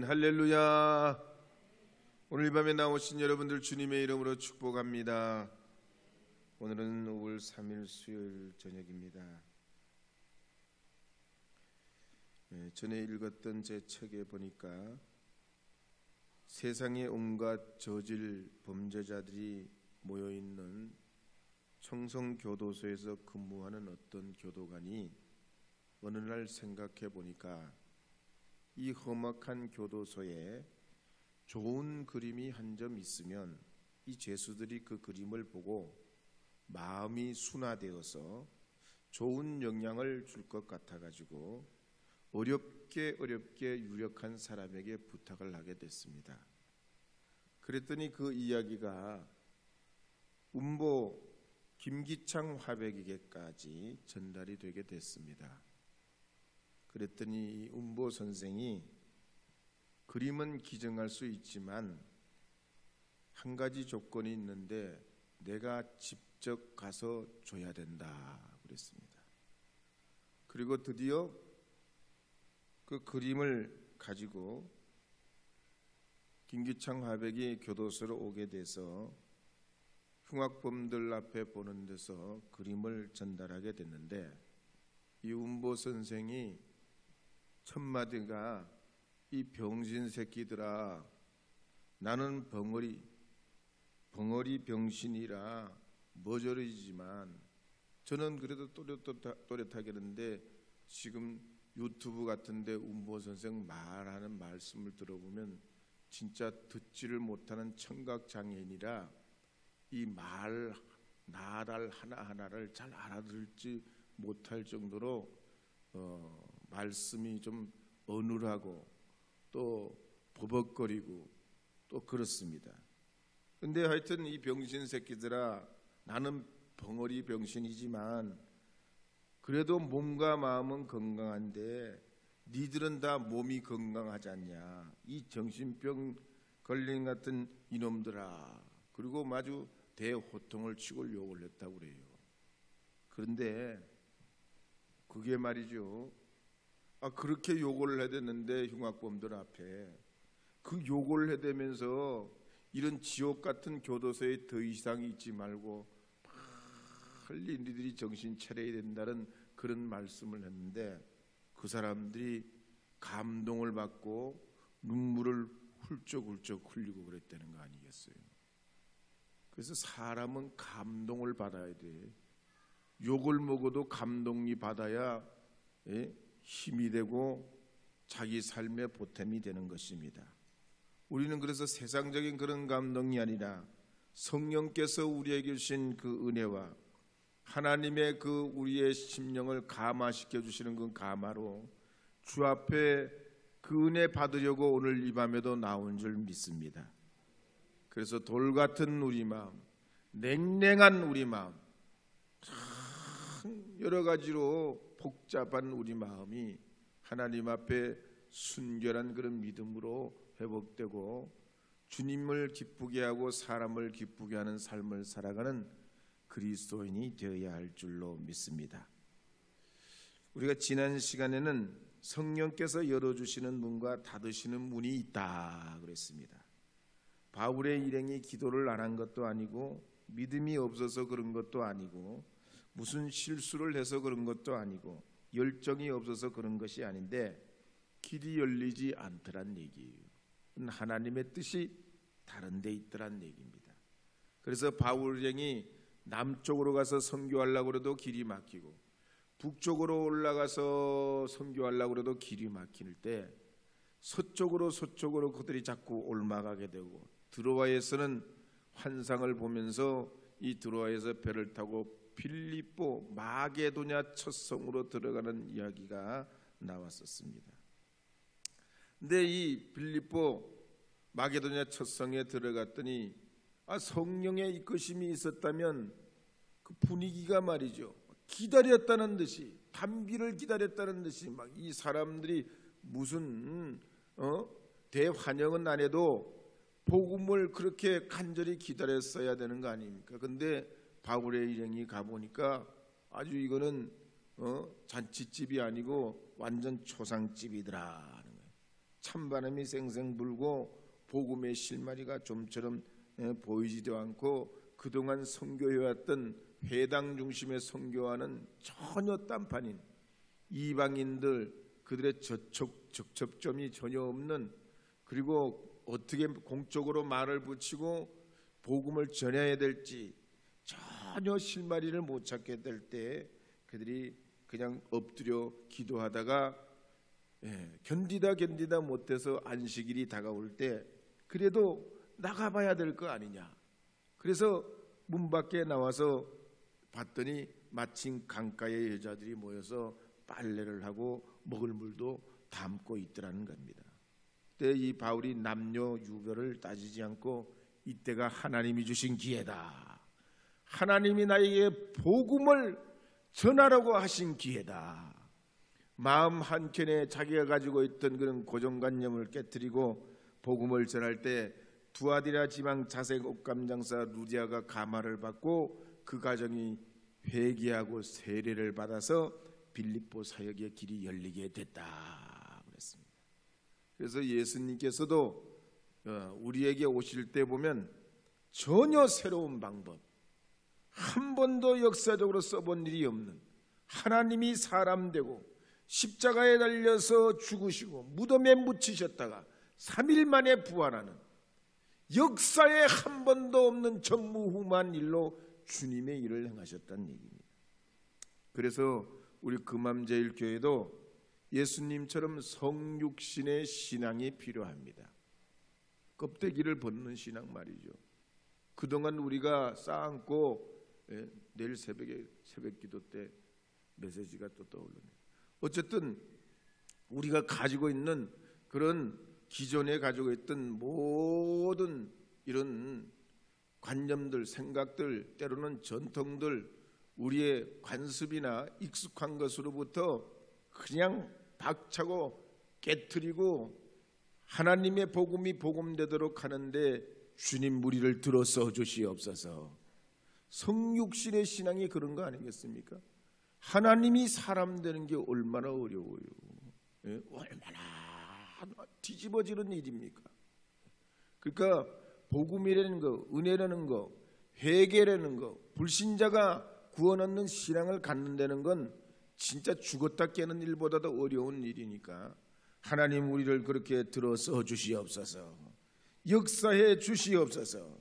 할렐루야. 오늘 이 밤에 나오신 여러분들 주님의 이름으로 축복합니다. 오늘은 5월 3일 수요일 저녁입니다. 전에 읽었던 제 책에 보니까 세상의 온갖 저질 범죄자들이 모여있는 청성교도소에서 근무하는 어떤 교도관이 어느 날 생각해 보니까 이 험악한 교도소에 좋은 그림이 한 점 있으면 이 죄수들이 그 그림을 보고 마음이 순화되어서 좋은 영향을 줄 것 같아가지고 어렵게 유력한 사람에게 부탁을 하게 됐습니다. 그랬더니 그 이야기가 운보 김기창 화백에게까지 전달이 되게 됐습니다. 그랬더니 운보 선생이 그림은 기증할 수 있지만 한 가지 조건이 있는데 내가 직접 가서 줘야 된다 그랬습니다. 그리고 드디어 그 그림을 가지고 김기창 화백이 교도소로 오게 돼서 흉악범들 앞에 보는 데서 그림을 전달하게 됐는데 이 운보 선생이 첫 마디가 이 병신 새끼들아, 나는 벙어리 병신이라 머저리지만 저는 그래도 또렷하겠는데 지금 유튜브 같은데 운보 선생 말하는 말씀을 들어보면 진짜 듣지를 못하는 청각장애인이라 이 나달 하나하나를 잘 알아들지 못할 정도로 말씀이 좀 어눌하고 또 버벅거리고 또 그렇습니다. 근데 하여튼 이 병신 새끼들아, 나는 벙어리 병신이지만 그래도 몸과 마음은 건강한데 니들은 다 몸이 건강하지 않냐, 이 정신병 걸린 같은 이놈들아. 그리고 마주 대호통을 치고 욕을 했다고 그래요. 그런데 그게 말이죠, 그렇게 욕을 해댔는데 흉악범들 앞에 그 욕을 해대면서 이런 지옥 같은 교도소에 더 이상 있지 말고 빨리 니들이 정신 차려야 된다는 그런 말씀을 했는데 그 사람들이 감동을 받고 눈물을 훌쩍훌쩍 흘리고 그랬다는 거 아니겠어요? 그래서 사람은 감동을 받아야 돼. 욕을 먹어도 감동이 받아야 힘이 되고 자기 삶의 보탬이 되는 것입니다. 우리는 그래서 세상적인 그런 감동이 아니라 성령께서 우리에게 주신 그 은혜와 하나님의 그 우리의 심령을 감화시켜 주시는 그 감화로 주 앞에 그 은혜 받으려고 오늘 이 밤에도 나온 줄 믿습니다. 그래서 돌 같은 우리 마음, 냉랭한 우리 마음, 여러 가지로 복잡한 우리 마음이 하나님 앞에 순결한 그런 믿음으로 회복되고 주님을 기쁘게 하고 사람을 기쁘게 하는 삶을 살아가는 그리스도인이 되어야 할 줄로 믿습니다. 우리가 지난 시간에는 성령께서 열어주시는 문과 닫으시는 문이 있다 그랬습니다. 바울의 일행이 기도를 안 한 것도 아니고 믿음이 없어서 그런 것도 아니고 무슨 실수를 해서 그런 것도 아니고 열정이 없어서 그런 것이 아닌데 길이 열리지 않더란 얘기예요. 하나님의 뜻이 다른 데 있더란 얘기입니다. 그래서 바울 일행이 남쪽으로 가서 선교하려고 해도 길이 막히고 북쪽으로 올라가서 선교하려고 해도 길이 막힐 때 서쪽으로 그들이 자꾸 올라가게 되고 드로아에서는 환상을 보면서 이 드로아에서 배를 타고 빌립보 마게도냐 첫 성으로 들어가는 이야기가 나왔었습니다. 근데 이 빌립보 마게도냐 첫 성에 들어갔더니 성령의 이끄심이 있었다면 그 분위기가 말이죠, 기다렸다는 듯이, 단비를 기다렸다는 듯이 막 이 사람들이 무슨 대환영은 안 해도 복음을 그렇게 간절히 기다렸어야 되는 거 아닙니까? 근데 바울의 일행이 가보니까 아주 이거는 잔치집이 아니고 완전 초상집이더라. 찬바람이 쌩쌩 불고 복음의 실마리가 좀처럼 보이지도 않고 그동안 선교해왔던 회당 중심의 선교와는 전혀 딴판인 이방인들, 그들의 접촉점이 전혀 없는, 그리고 어떻게 공적으로 말을 붙이고 복음을 전해야 될지 전혀 실마리를 못 찾게 될 때 그들이 그냥 엎드려 기도하다가 견디다 못해서 안식일이 다가올 때 그래도 나가봐야 될 거 아니냐. 그래서 문 밖에 나와서 봤더니 마침 강가에 여자들이 모여서 빨래를 하고 먹을 물도 담고 있더라는 겁니다. 그때 이 바울이 남녀 유별을 따지지 않고 이때가 하나님이 주신 기회다. 하나님이 나에게 복음을 전하라고 하신 기회다. 마음 한켠에 자기가 가지고 있던 그런 고정관념을 깨뜨리고 복음을 전할 때 두아디라 지방 자색 옷감장사 루디아가 가마를 받고 그 가정이 회개하고 세례를 받아서 빌립보 사역의 길이 열리게 됐다 그랬습니다. 그래서 예수님께서도 우리에게 오실 때 보면 전혀 새로운 방법, 한 번도 역사적으로 써본 일이 없는, 하나님이 사람 되고 십자가에 달려서 죽으시고 무덤에 묻히셨다가 3일 만에 부활하는, 역사에 한 번도 없는 전무후무한 일로 주님의 일을 행하셨다는 얘기입니다. 그래서 우리 금암제일교회도 예수님처럼 성육신의 신앙이 필요합니다. 껍데기를 벗는 신앙 말이죠. 그동안 우리가 쌓아안고 내일 새벽기도 때 메시지가 또 떠오르네요. 어쨌든 우리가 가지고 있는 그런 기존에 가지고 있던 모든 이런 관념들, 생각들, 때로는 전통들, 우리의 관습이나 익숙한 것으로부터 그냥 박차고 깨트리고 하나님의 복음이 복음되도록 하는데 주님 우리를 들어서 주시옵소서. 성육신의 신앙이 그런 거 아니겠습니까? 하나님이 사람 되는 게 얼마나 어려워요. 얼마나 뒤집어지는 일입니까? 그러니까 복음이라는 거, 은혜라는 거, 회개라는 거, 불신자가 구원 얻는 신앙을 갖는다는 건 진짜 죽었다 깨는 일보다도 어려운 일이니까 하나님 우리를 그렇게 들어서 주시옵소서. 역사해 주시옵소서.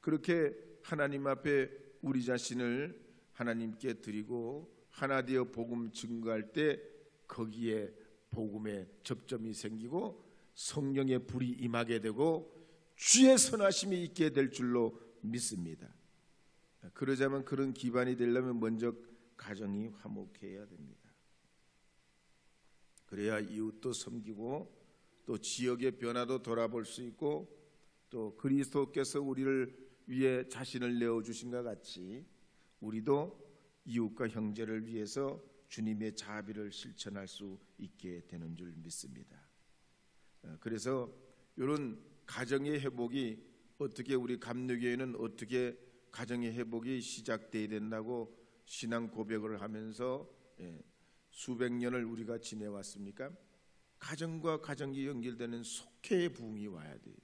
그렇게 하나님 앞에 우리 자신을 하나님께 드리고 하나 되어 복음 증거할 때 거기에 복음의 접점이 생기고 성령의 불이 임하게 되고 주의 선하심이 있게 될 줄로 믿습니다. 그러자면 그런 기반이 되려면 먼저 가정이 화목해야 됩니다. 그래야 이웃도 섬기고 또 지역의 변화도 돌아볼 수 있고 또 그리스도께서 우리를 위해 자신을 내어주신 것 같이 우리도 이웃과 형제를 위해서 주님의 자비를 실천할 수 있게 되는 줄 믿습니다. 그래서 이런 가정의 회복이 어떻게, 우리 감리교회는 어떻게 가정의 회복이 시작돼야 된다고 신앙 고백을 하면서 수백 년을 우리가 지내왔습니까? 가정과 가정이 연결되는 속회의 부흥이 와야 돼요.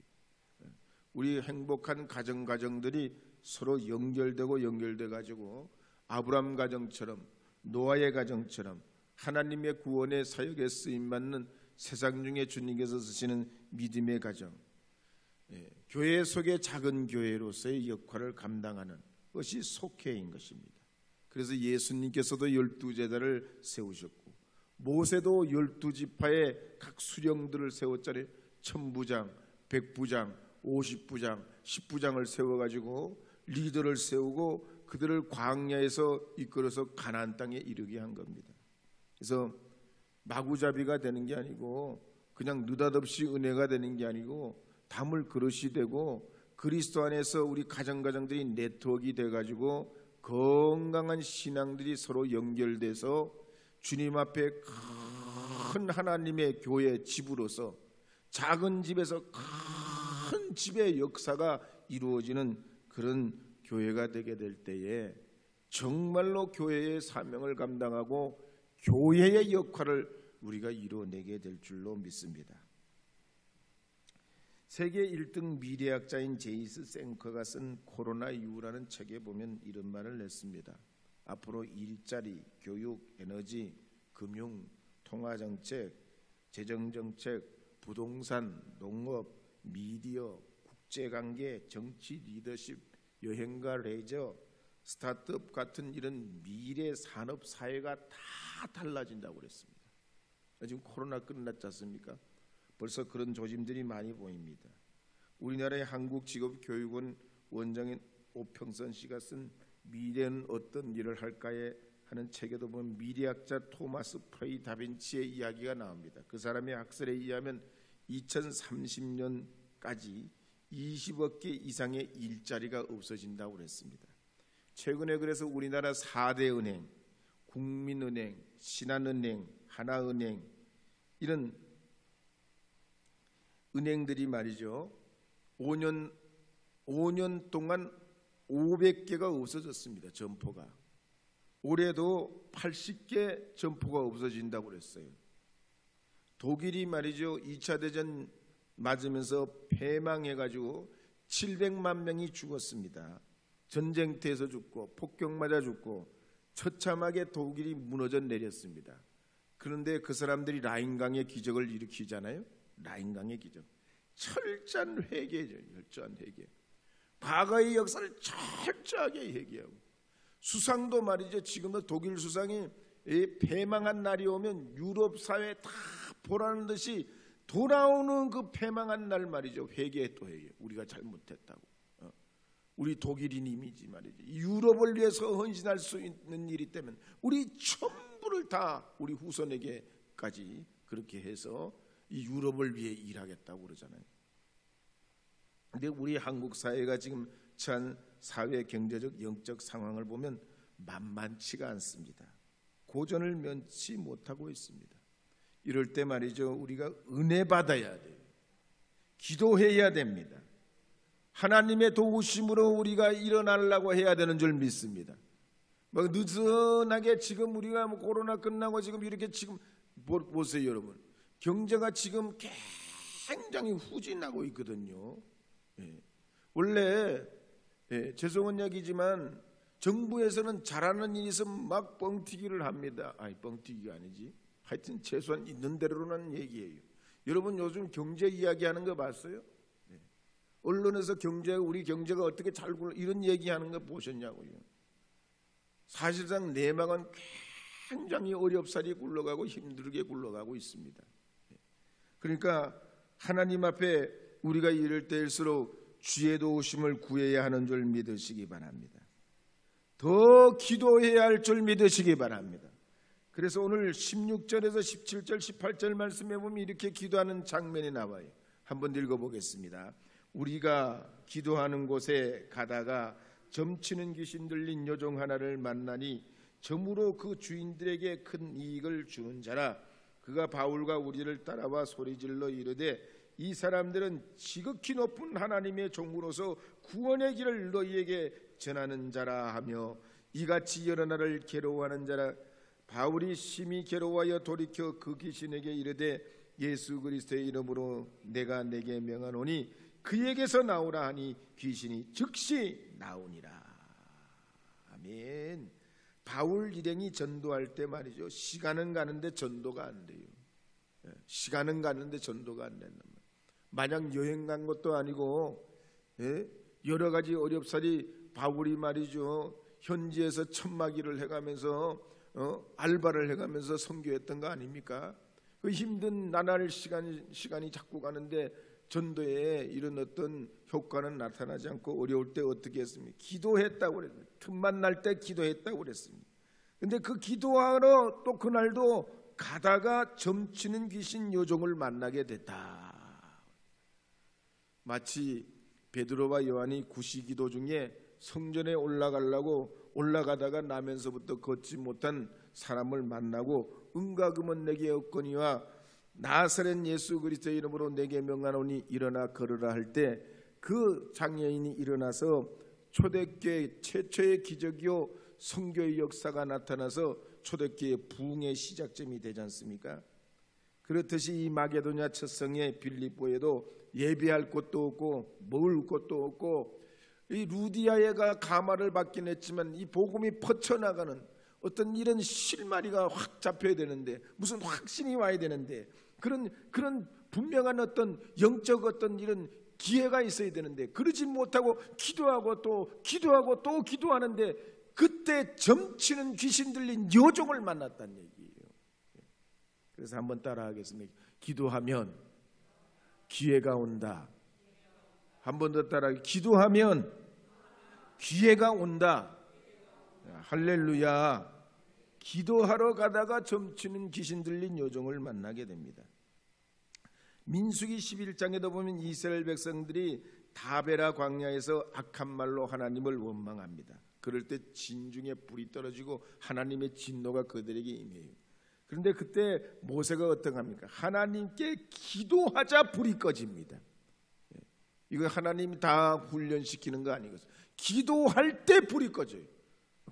우리 행복한 가정들이 서로 연결돼 가지고 아브라함 가정처럼, 노아의 가정처럼 하나님의 구원의 사역에 쓰임받는 세상 중에 주님께서 쓰시는 믿음의 가정, 교회 속의 작은 교회로서의 역할을 감당하는 것이 속회인 것입니다. 그래서 예수님께서도 12제자를 세우셨고 모세도 12지파의 각 수령들을 세웠잖아요. 1000부장, 100부장, 50부장, 10부장을 세워가지고 리더를 세우고 그들을 광야에서 이끌어서 가나안 땅에 이르게 한 겁니다. 그래서 마구잡이가 되는 게 아니고 그냥 느닷없이 은혜가 되는 게 아니고 담을 그릇이 되고 그리스도 안에서 우리 가정들이 네트워크가 돼가지고 건강한 신앙들이 서로 연결돼서 주님 앞에 큰 하나님의 교회 집으로서 작은 집에서 큰 집의 역사가 이루어지는 그런 교회가 되게 될 때에 정말로 교회의 사명을 감당하고 교회의 역할을 우리가 이루어내게 될 줄로 믿습니다. 세계 1등 미래학자인 제이스 생커가 쓴 코로나 이후라는 책에 보면 이런 말을 냈습니다. 앞으로 일자리, 교육, 에너지, 금융, 통화정책, 재정정책, 부동산, 농업, 미디어, 국제관계, 정치 리더십, 여행과 레저, 스타트업 같은 이런 미래 산업 사회가 다 달라진다고 그랬습니다. 지금 코로나 끝났지 않습니까? 벌써 그런 조짐들이 많이 보입니다. 우리나라의 한국직업교육원 원장인 오평선 씨가 쓴 미래는 어떤 일을 할까에 하는 책에도 보면 미래학자 토마스 프레이 다빈치의 이야기가 나옵니다. 그 사람의 학설에 의하면 2030년까지 20억 개 이상의 일자리가 없어진다고 그랬습니다. 최근에 그래서 우리나라 4대 은행, 국민은행, 신한은행, 하나은행 이런 은행들이 말이죠. 5년 동안 500개가 없어졌습니다. 점포가. 올해도 80개 점포가 없어진다고 그랬어요. 독일이 말이죠. 2차 대전 맞으면서 패망해가지고 700만 명이 죽었습니다. 전쟁터에서 죽고 폭격 맞아 죽고 처참하게 독일이 무너져 내렸습니다. 그런데 그 사람들이 라인강의 기적을 일으키잖아요. 라인강의 기적. 철저한 회개죠. 철저한 회개. 과거의 역사를 철저하게 회개하고 수상도 말이죠. 지금도 독일 수상이 패망한 날이 오면 유럽 사회 다 보라는 듯이 돌아오는 그 패망한 날 말이죠. 회개 또 회개. 우리가 잘못했다고. 우리 독일인임이지 말이죠. 유럽을 위해서 헌신할 수 있는 일이 때문에 우리 전부를 다 우리 후손에게까지 그렇게 해서 이 유럽을 위해 일하겠다고 그러잖아요. 근데 우리 한국 사회가 지금 처한 사회 경제적 영적 상황을 보면 만만치가 않습니다. 고전을 면치 못하고 있습니다. 이럴 때 말이죠. 우리가 은혜 받아야 돼요. 기도해야 됩니다. 하나님의 도우심으로 우리가 일어나려고 해야 되는 줄 믿습니다. 막 느슨하게 지금 우리가 코로나 끝나고 지금 이렇게 지금 보세요 여러분. 경제가 지금 굉장히 후진하고 있거든요. 원래 죄송한 이야기지만 정부에서는 잘하는 일이 있으면 막 뻥튀기를 합니다. 아니 뻥튀기가 아니지. 하여튼 최소한 있는 대로는 얘기해요. 여러분 요즘 경제 이야기하는 거 봤어요? 언론에서 우리 경제가 어떻게 잘 굴러 이런 얘기하는 거 보셨냐고요. 사실상 내막은 굉장히 어렵사리 굴러가고 힘들게 굴러가고 있습니다. 그러니까 하나님 앞에 우리가 이럴 때일수록 주의 도우심을 구해야 하는 줄 믿으시기 바랍니다. 더 기도해야 할 줄 믿으시기 바랍니다. 그래서 오늘 16절에서 17절 18절 말씀에 보면 이렇게 기도하는 장면이 나와요. 한번 읽어보겠습니다. 우리가 기도하는 곳에 가다가 점치는 귀신 들린 여종 하나를 만나니 점으로 그 주인들에게 큰 이익을 주는 자라. 그가 바울과 우리를 따라와 소리질러 이르되 이 사람들은 지극히 높은 하나님의 종으로서 구원의 길을 너희에게 전하는 자라 하며 이같이 여러 날을 괴로워하는 자라. 바울이 심히 괴로워하여 돌이켜 그 귀신에게 이르되 예수 그리스도의 이름으로 내가 내게 명하노니 그에게서 나오라 하니 귀신이 즉시 나오니라. 아멘. 바울 일행이 전도할 때 말이죠. 시간은 가는데 전도가 안 돼요. 시간은 가는데 전도가 안 된단 말이에요. 마냥 여행 간 것도 아니고 여러 가지 어렵사리 바울이 말이죠. 현지에서 천막일을 해가면서 알바를 해가면서 선교했던 거 아닙니까? 그 힘든 나날 시간이 자꾸 가는데 전도에 이런 어떤 효과는 나타나지 않고 어려울 때 어떻게 했습니까? 기도했다고 그랬습니다. 틈만 날 때 기도했다고 그랬습니다. 근데 그 기도하러 또 그날도 가다가 점치는 귀신 여종을 만나게 됐다. 마치 베드로와 요한이 구시기도 중에 성전에 올라가다가 나면서부터 걷지 못한 사람을 만나고 은과금은 내게 없거니와 나사렛 예수 그리스도의 이름으로 내게 명하노니 일어나 걸으라 할 때 그 장애인이 일어나서 초대교회 최초의 기적이요 선교의 역사가 나타나서 초대교회 부흥의 시작점이 되지 않습니까? 그렇듯이 이 마게도냐 첫 성의 빌립보에도 예배할 곳도 없고 먹을 곳도 없고, 이 루디아가 가마를 받긴 했지만 이 복음이 퍼쳐나가는 어떤 이런 실마리가 확 잡혀야 되는데, 무슨 확신이 와야 되는데, 그런 분명한 어떤 영적 어떤 이런 기회가 있어야 되는데, 그러지 못하고 기도하고 또 기도하는데, 그때 점치는 귀신 들린 여종을 만났다는 얘기예요. 그래서 한번 따라하겠습니다. 기도하면 기회가 온다. 한 번 더 따라하기. 기도하면 기회가 온다. 할렐루야. 기도하러 가다가 점치는 귀신 들린 여종을 만나게 됩니다. 민수기 11장에도 보면 이스라엘 백성들이 다베라 광야에서 악한 말로 하나님을 원망합니다. 그럴 때 진중에 불이 떨어지고 하나님의 진노가 그들에게 임해요. 그런데 그때 모세가 어떡합니까? 하나님께 기도하자 불이 꺼집니다. 이거 하나님이 다 훈련시키는 거 아니겠어요? 기도할 때 불이 꺼져요.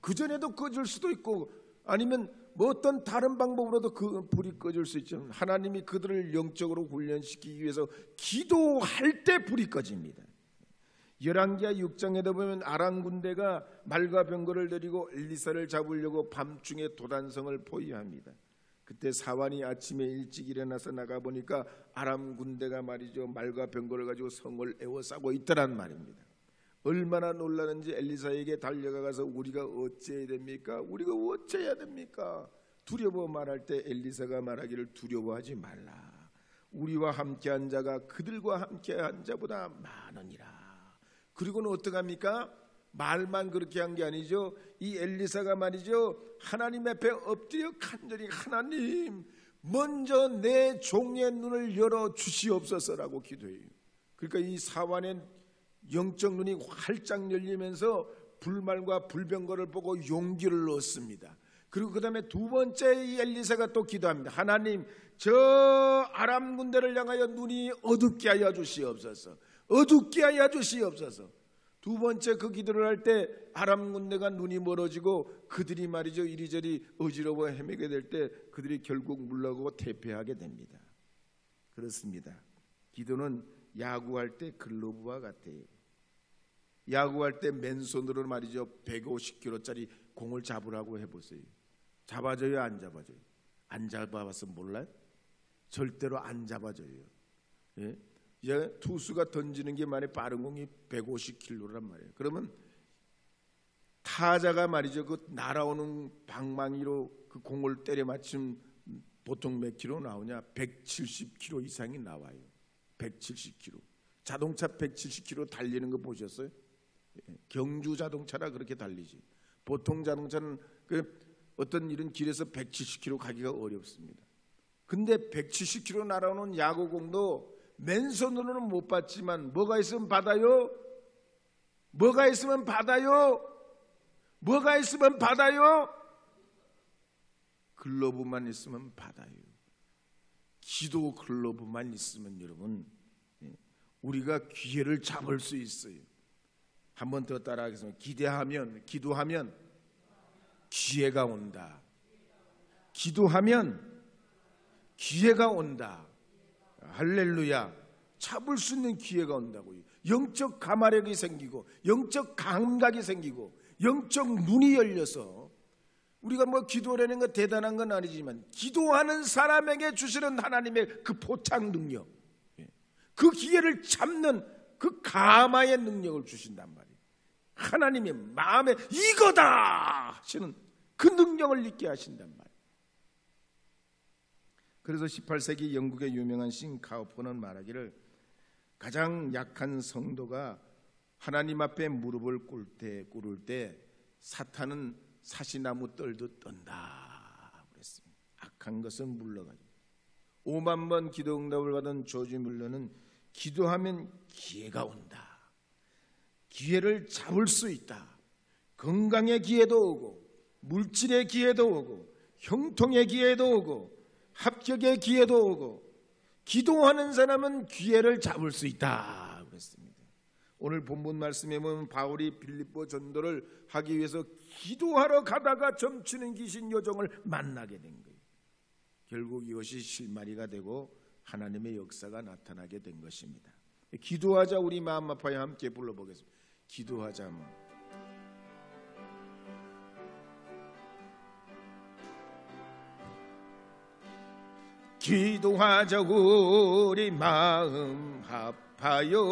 그전에도 꺼질 수도 있고, 아니면 뭐 어떤 다른 방법으로도 그 불이 꺼질 수 있죠. 하나님이 그들을 영적으로 훈련시키기 위해서 기도할 때 불이 꺼집니다. 열왕기하 6장에도 보면 아람 군대가 말과 병거를 데리고 엘리사를 잡으려고 밤중에 도단성을 포위합니다. 그때 사환이 아침에 일찍 일어나서 나가보니까 아람 군대가 말이죠, 말과 병거를 가지고 성을 에워싸고 있더란 말입니다. 얼마나 놀라는지 엘리사에게 달려가서 우리가 어찌해야 됩니까? 우리가 어찌해야 됩니까? 두려워 말할 때 엘리사가 말하기를 두려워하지 말라. 우리와 함께한 자가 그들과 함께한 자보다 많으니라. 그리고는 어떡합니까? 말만 그렇게 한 게 아니죠. 이 엘리사가 말이죠, 하나님 앞에 엎드려 간절히 하나님 먼저 내 종의 눈을 열어 주시옵소서라고 기도해요. 그러니까 이 사환의 영적 눈이 활짝 열리면서 불말과 불병거를 보고 용기를 얻습니다. 그리고 그 다음에 두 번째 이 엘리사가 또 기도합니다. 하나님 저 아람 군대를 향하여 눈이 어둡게 하여 주시옵소서. 어둡게 하여 주시옵소서. 두 번째 그 기도를 할 때 아람 군대가 눈이 멀어지고 그들이 말이죠 이리저리 어지러워 헤매게 될 때 그들이 결국 물러가고 퇴폐하게 됩니다. 그렇습니다. 기도는 야구할 때 글러브와 같아요. 야구할 때 맨손으로 말이죠 150kg짜리 공을 잡으라고 해보세요. 잡아줘요 안 잡아줘요? 안 잡아봐서 몰라요? 절대로 안 잡아줘요. 예? 투수가 던지는 게 말이 빠른 공이 150kg란 말이에요. 그러면 타자가 말이죠 그 날아오는 방망이로 그 공을 때려 맞추면 보통 몇 킬로 나오냐? 170kg 이상이 나와요. 170kg. 자동차 170km 달리는 거 보셨어요? 경주 자동차라 그렇게 달리지. 보통 자동차는 어떤 이런 길에서 170km 가기가 어렵습니다. 근데 170km 날아오는 야구공도 맨손으로는 못 받지만 뭐가 있으면 받아요? 뭐가 있으면 받아요? 뭐가 있으면 받아요? 글러브만 있으면 받아요. 기도 글러브만 있으면 여러분 우리가 기회를 잡을 수 있어요. 한 번 더 따라하겠습니다. 기도하면 기회가 온다. 기도하면 기회가 온다. 할렐루야. 잡을 수 있는 기회가 온다고요. 영적 가마력이 생기고 영적 감각이 생기고 영적 눈이 열려서 우리가 뭐 기도라는 거 대단한 건 아니지만 기도하는 사람에게 주시는 하나님의 그 포착 능력, 그 기회를 잡는 그 가마의 능력을 주신단 말이에요. 하나님의 마음에 이거다 하시는 그 능력을 있게 하신단 말이에요. 그래서 18세기 영국의 유명한 신 카우퍼는 말하기를 가장 약한 성도가 하나님 앞에 무릎을 꿇을 때 사탄은 사시나무 떨듯 떤다 그랬습니다. 악한 것은 물러가죠. 5만 번 기도 응답을 받은 조지 뮬러는 기도하면 기회가 온다. 기회를 잡을 수 있다. 건강의 기회도 오고 물질의 기회도 오고 형통의 기회도 오고 합격의 기회도 오고 기도하는 사람은 기회를 잡을 수 있다 그랬습니다. 오늘 본문 말씀에 보면 바울이 빌립보 전도를 하기 위해서 기도하러 가다가 점치는 귀신 여종을 만나게 된 거예요. 결국 이것이 실마리가 되고 하나님의 역사가 나타나게 된 것입니다. 기도하자 우리 마음 아파요 함께 불러보겠습니다. 기도하자. 기도하자 우리 마음 아파요.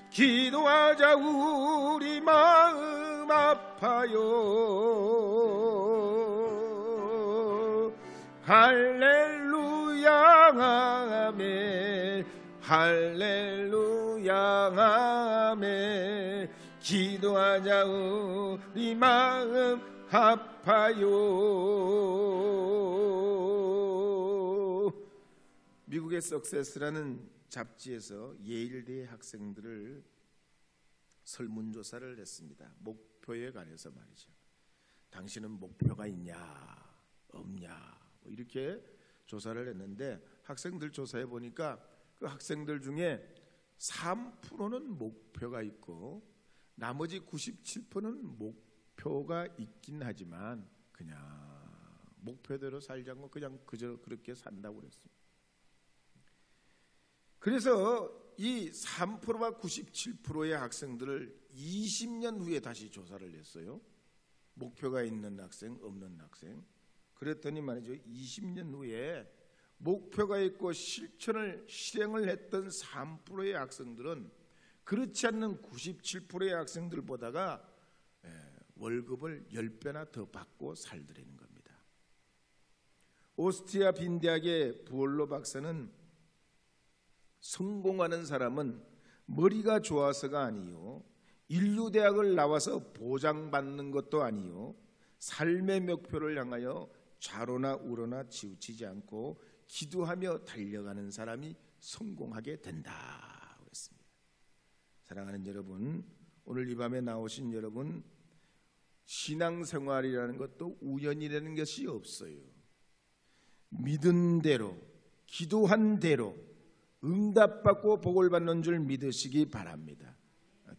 기도하자 우리 마음 아파요. 할렐루야 아멘 할렐루야 아멘. 기도하자 우리 마음 아파요. 미국의 석세스라는 잡지에서 예일대 학생들을 설문조사를 했습니다. 목표에 관해서 말이죠. 당신은 목표가 있냐 없냐 이렇게 조사를 했는데 학생들 조사해 보니까 그 학생들 중에 3%는 목표가 있고 나머지 97%는 목표가 있긴 하지만 그냥 목표대로 살지 않고 그냥 그저 그렇게 산다고 그랬습니다. 그래서 이 3%와 97%의 학생들을 20년 후에 다시 조사를 했어요. 목표가 있는 학생, 없는 학생. 그랬더니 말이죠. 20년 후에 목표가 있고 실행을 했던 3%의 학생들은 그렇지 않는 97%의 학생들보다가 월급을 10배나 더 받고 살더라는 겁니다. 오스트리아 빈대학의 부올로 박사는 성공하는 사람은 머리가 좋아서가 아니요 인류대학을 나와서 보장받는 것도 아니요 삶의 목표를 향하여 좌로나 우로나 치우치지 않고 기도하며 달려가는 사람이 성공하게 된다 그랬습니다. 사랑하는 여러분, 오늘 이 밤에 나오신 여러분, 신앙생활이라는 것도 우연이라는 것이 없어요. 믿은 대로 기도한 대로 응답받고 복을 받는 줄 믿으시기 바랍니다.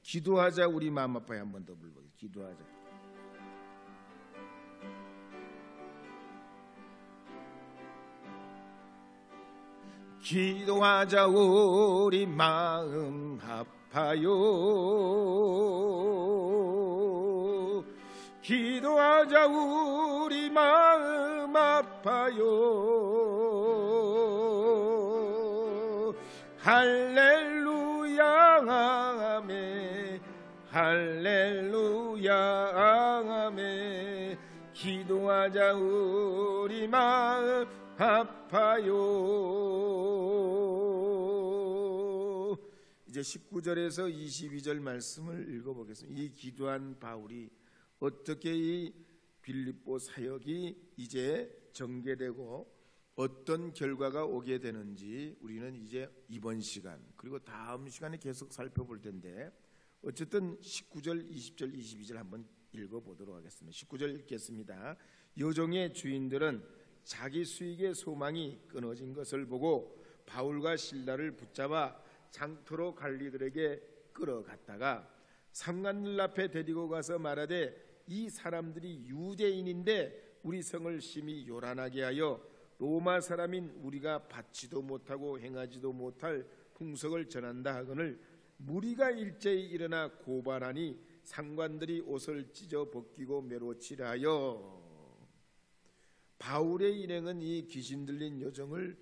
기도하자 우리 마음 아파요. 한 번 더 불러보겠습니다. 기도하자. 기도하자 우리 마음 아파요. 기도하자 우리 마음 아파요. 할렐루야 아멘 할렐루야 아멘. 기도하자 우리 마음 아파요. 이제 19절에서 22절 말씀을 읽어보겠습니다. 이 기도한 바울이 어떻게 이 빌립보 사역이 이제 전개되고 어떤 결과가 오게 되는지 우리는 이제 이번 시간 그리고 다음 시간에 계속 살펴볼 텐데, 어쨌든 19절, 20절, 22절 한번 읽어보도록 하겠습니다. 19절 읽겠습니다. 여종의 주인들은 자기 수익의 소망이 끊어진 것을 보고 바울과 실라를 붙잡아 장터로 관리들에게 끌어갔다가 상관들 앞에 데리고 가서 말하되, 이 사람들이 유대인인데 우리 성을 심히 요란하게 하여 로마 사람인 우리가 받지도 못하고 행하지도 못할 풍속을 전한다 하거늘 무리가 일제히 일어나 고발하니 상관들이 옷을 찢어 벗기고 매로치라 하여. 바울의 일행은 이 귀신 들린 여종을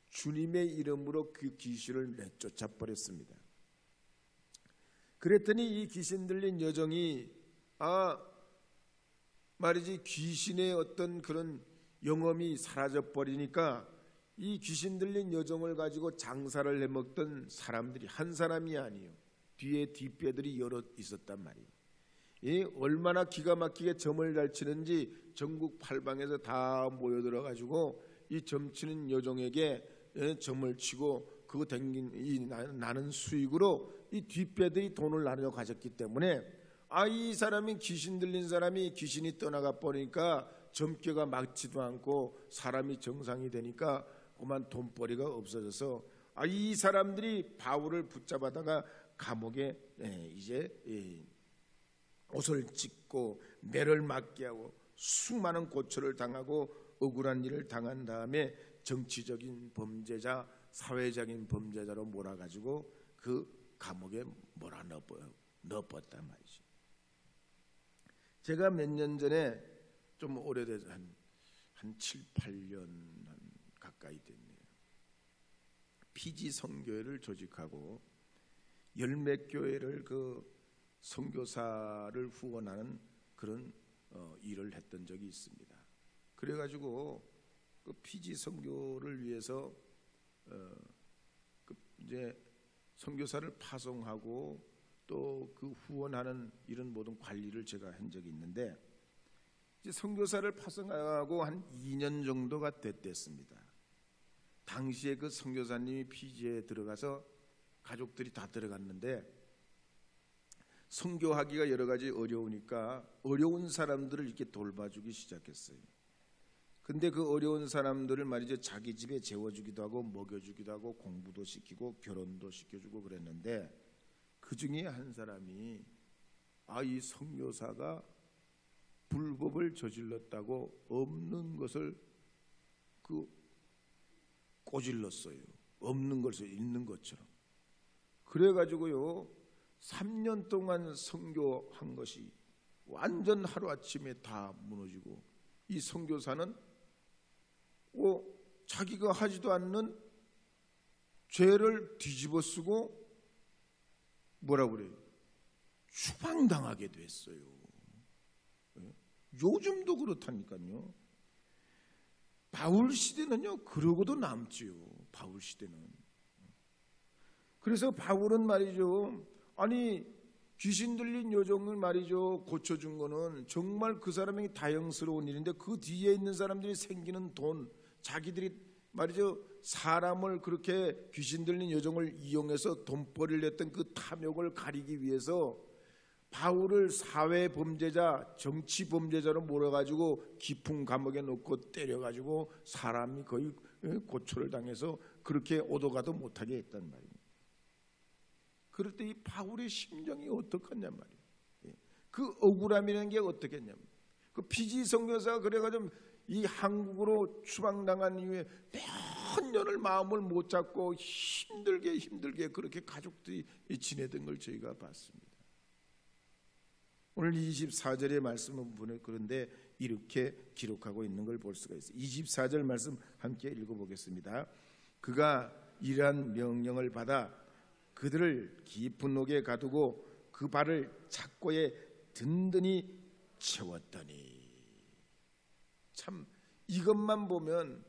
주님의 이름으로 그 귀신을 내쫓아 버렸습니다. 그랬더니 이 귀신 들린 여종이 말이지 귀신의 어떤 그런 영험이 사라져 버리니까 이 귀신 들린 여종을 가지고 장사를 해먹던 사람들이 한 사람이 아니에요. 뒤에 뒷배들이 여러 있었단 말이에요. 얼마나 기가 막히게 점을 잘 치는지 전국 팔방에서 다 모여들어 가지고 이 점치는 여종에게 점을 치고 그거 댕긴 이 나는 수익으로 이 뒷배들이 돈을 나눠 가졌기 때문에 이 사람이 귀신 들린 사람이 귀신이 떠나가 버리니까 점괘가 막지도 않고 사람이 정상이 되니까 그만 돈벌이가 없어져서 이 사람들이 바울을 붙잡아다가 감옥에 이제 옷을 찢고 매를 맞게 하고 수많은 고초를 당하고 억울한 일을 당한 다음에 정치적인 범죄자, 사회적인 범죄자로 몰아가지고 그 감옥에 넣었단 말이죠. 제가 몇 년 전에 좀 오래돼서 한 7, 8년 가까이 됐네요. 피지 선교회를 조직하고 열몇 교회를 그 선교사를 후원하는 그런 일을 했던 적이 있습니다. 그래가지고 그 피지 선교를 위해서 이제 선교사를 파송하고 또 그 후원하는 이런 모든 관리를 제가 한 적이 있는데, 이제 선교사를 파송하고 한 2년 정도가 됐습니다. 당시에 그 선교사님이 피지에 들어가서 가족들이 다 들어갔는데 선교하기가 여러 가지 어려우니까 어려운 사람들을 이렇게 돌봐주기 시작했어요. 근데 그 어려운 사람들을 말이죠, 자기 집에 재워주기도 하고 먹여주기도 하고 공부도 시키고 결혼도 시켜주고 그랬는데, 그 중에 한 사람이 이 선교사가 불법을 저질렀다고 없는 것을 꼬질렀어요. 없는 것을 있는 것처럼. 그래가지고요 3년 동안 선교한 것이 완전 하루아침에 다 무너지고, 이 선교사는 자기가 하지도 않는 죄를 뒤집어 쓰고 뭐라고 그래요? 추방당하게 됐어요. 요즘도 그렇다니까요. 바울 시대는요 그러고도 남지요. 바울 시대는. 그래서 바울은 말이죠, 귀신 들린 여종을 말이죠 고쳐준 거는 정말 그 사람에게 다행스러운 일인데, 그 뒤에 있는 사람들이 생기는 돈, 자기들이 말이죠 사람을 그렇게 귀신 들린 여종을 이용해서 돈벌이를 했던 그 탐욕을 가리기 위해서 바울을 사회범죄자, 정치범죄자로 몰아가지고 깊은 감옥에 넣고 때려가지고 사람이 거의 고초를 당해서 그렇게 오도가도 못하게 했단 말이에요. 그럴 때 이 바울의 심정이 어떻겠냔 말이에요. 그 억울함이라는 게 어떻겠냐면, 그 피지 선교사가 그래가지고 이 한국으로 추방당한 이후에 몇 년을 마음을 못 잡고 힘들게 그렇게 가족들이 지내던 걸 저희가 봤습니다. 오늘 24절의 말씀은 그런데 이렇게 기록하고 있는 걸 볼 수가 있어요. 24절 말씀 함께 읽어보겠습니다. 그가 이러한 명령을 받아 그들을 깊은 옥에 가두고 그 발을 착고에 든든히 채웠더니. 참 이것만 보면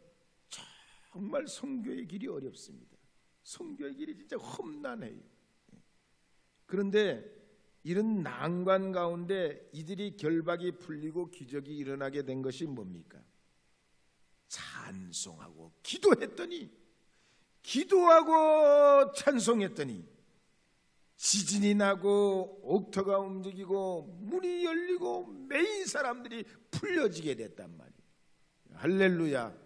정말 선교의 길이 어렵습니다. 선교의 길이 진짜 험난해요. 그런데 이런 난관 가운데 이들이 결박이 풀리고 기적이 일어나게 된 것이 뭡니까? 찬송하고 기도하고 찬송했더니 지진이 나고 옥토가 움직이고 문이 열리고 매인 사람들이 풀려지게 됐단 말이에요. 할렐루야.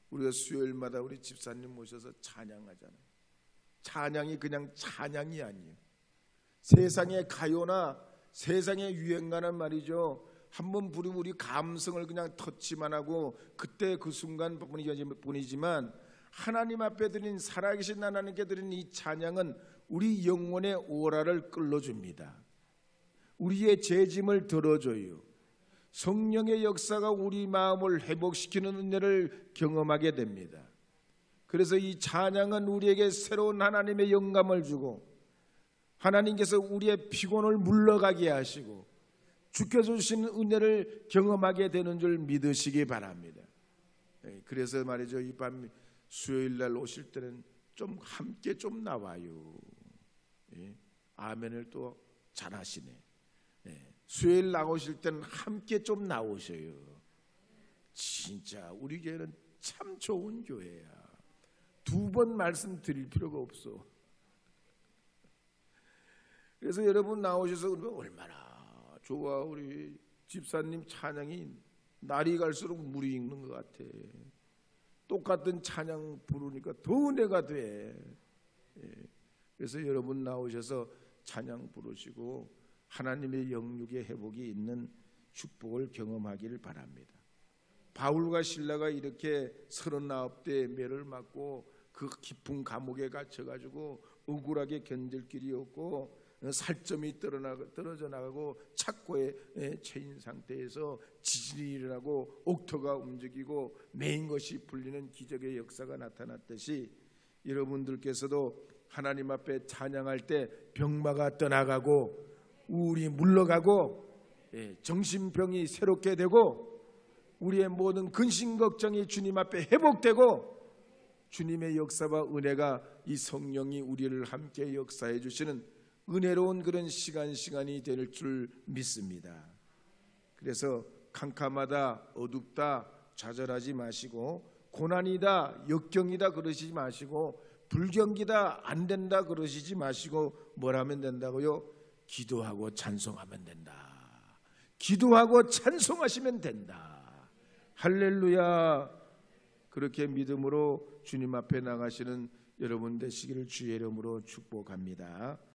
우리가 수요일마다 우리 집사님 모셔서 찬양하잖아요. 찬양이 그냥 찬양이 아니에요. 세상의 가요나 세상의 유행가는 말이죠, 한번 부르면 우리 감성을 그냥 터치만 하고 그때 그 순간 뿐이지만, 하나님 앞에 드린, 살아계신 하나님께 드린 이 찬양은 우리 영혼의 오라를 끌어줍니다. 우리의 죄짐을 덜어줘요. 성령의 역사가 우리 마음을 회복시키는 은혜를 경험하게 됩니다. 그래서 이 찬양은 우리에게 새로운 하나님의 영감을 주고, 하나님께서 우리의 피곤을 물러가게 하시고 주께서 주시는 은혜를 경험하게 되는 줄 믿으시기 바랍니다. 그래서 말이죠, 이 밤 수요일 날 오실 때는 좀 함께 좀 나와요. 아멘을 또 잘하시네. 수요일 나오실 때는 함께 좀 나오셔요. 진짜 우리 교회는 참 좋은 교회야. 2번 말씀드릴 필요가 없어. 그래서 여러분 나오셔서 얼마나 좋아. 우리 집사님 찬양이 날이 갈수록 물이 익는 것 같아. 똑같은 찬양 부르니까 더 은혜가 돼. 그래서 여러분 나오셔서 찬양 부르시고 하나님의 영육의 회복이 있는 축복을 경험하기를 바랍니다. 바울과 실라가 이렇게 39대의 매를 맞고 그 깊은 감옥에 갇혀가지고 억울하게 견딜 길이 없고 살점이 떨어져 나가고 착고에 처인 상태에서 지진이 일어나고 옥토가 움직이고 메인 것이 풀리는 기적의 역사가 나타났듯이 여러분들께서도 하나님 앞에 찬양할 때 병마가 떠나가고 우울이 물러가고 정신병이 새롭게 되고 우리의 모든 근심 걱정이 주님 앞에 회복되고 주님의 역사와 은혜가 이 성령이 우리를 함께 역사해 주시는 은혜로운 그런 시간이 될 줄 믿습니다. 그래서 캄캄하다, 어둡다, 좌절하지 마시고 고난이다, 역경이다 그러시지 마시고 불경기다, 안 된다 그러시지 마시고 뭘 하면 된다고요? 기도하고 찬송하면 된다. 기도하고 찬송하시면 된다. 할렐루야. 그렇게 믿음으로 주님 앞에 나가시는 여러분 되시기를 주의 이름으로 축복합니다.